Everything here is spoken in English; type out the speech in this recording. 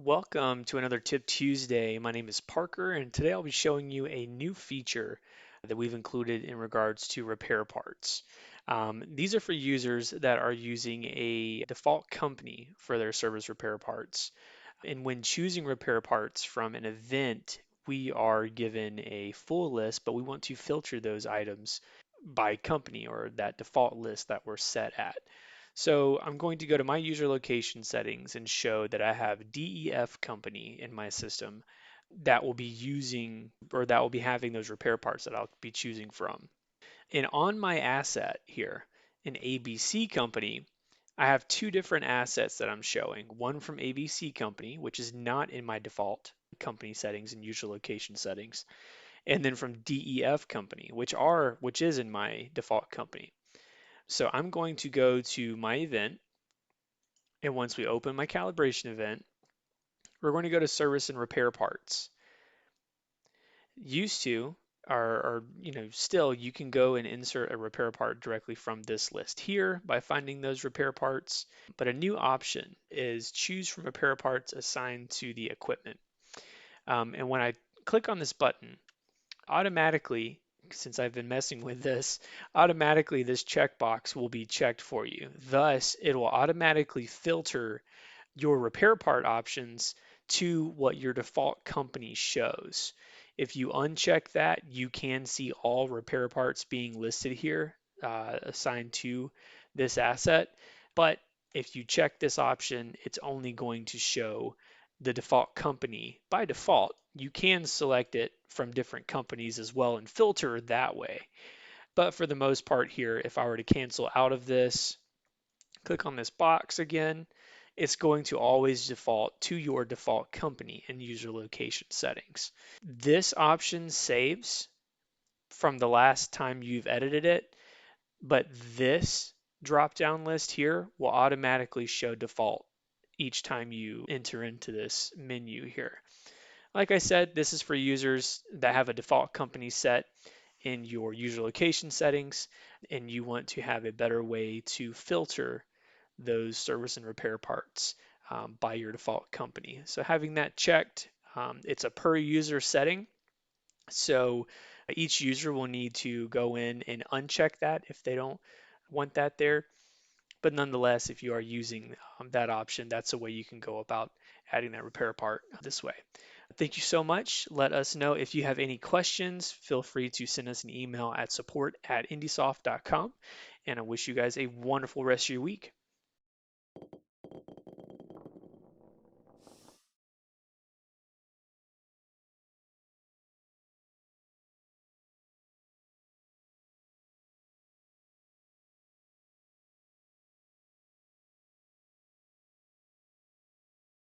Welcome to another Tip Tuesday. My name is Parker, and today I'll be showing you a new feature that we've included in regards to repair parts. These are for users that are using a default company for their service repair parts. And when choosing repair parts from an event, we are given a full list, but we want to filter those items by company or that default list that we're set at. So I'm going to go to my user location settings and show that I have DEF company in my system that will be using or that will be having those repair parts that I'll be choosing from. And on my asset here, in ABC company, I have two different assets that I'm showing. One from ABC company, which is not in my default company settings and user location settings, and then from DEF company, which is in my default company. So I'm going to go to my event, and once we open my calibration event, we're going to go to service and repair parts. Used to are still you can go and insert a repair part directly from this list here by finding those repair parts. But a new option is choose from repair parts assigned to the equipment. And when I click on this button, automatically, since I've been messing with this, automatically this checkbox will be checked for you. Thus, it will automatically filter your repair part options to what your default company shows. If you uncheck that, you can see all repair parts being listed here, assigned to this asset. But if you check this option, it's only going to show the default company by default. You can select it from different companies as well and filter that way. But for the most part here, if I were to cancel out of this, click on this box again, it's going to always default to your default company and user location settings. This option saves from the last time you've edited it, but this drop down list here will automatically show default each time you enter into this menu here. Like I said, this is for users that have a default company set in your user location settings, and you want to have a better way to filter those service and repair parts by your default company. So having that checked, it's a per user setting. So each user will need to go in and uncheck that if they don't want that there. But nonetheless, if you are using that option, that's a way you can go about adding that repair part this way. Thank you so much. Let us know if you have any questions. Feel free to send us an email at support@indysoft.com. And I wish you guys a wonderful rest of your week.